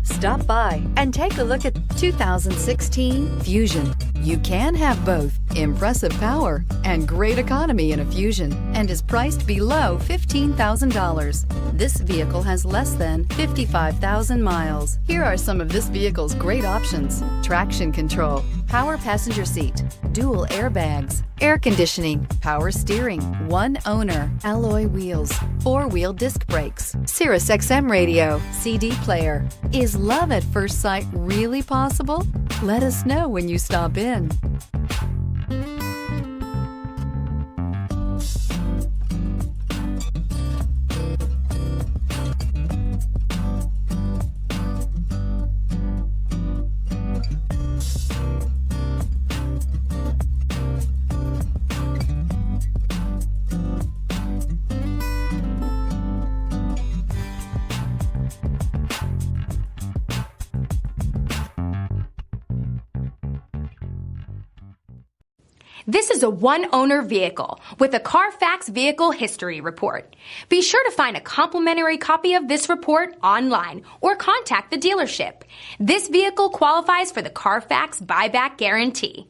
Stop by and take a look at 2016 Fusion. You can have both impressive power and great economy in a Fusion and is priced below $15,000. This vehicle has less than 55,000 miles. Here are some of this vehicle's great options: traction control, power passenger seat, dual airbags, air conditioning, power steering, one owner, alloy wheels, four-wheel disc brakes, Sirius XM radio, CD player. Is love at first sight really possible? Let us know when you stop in. This is a one-owner vehicle with a CARFAX Vehicle History Report. Be sure to find a complimentary copy of this report online or contact the dealership. This vehicle qualifies for the CARFAX Buyback Guarantee.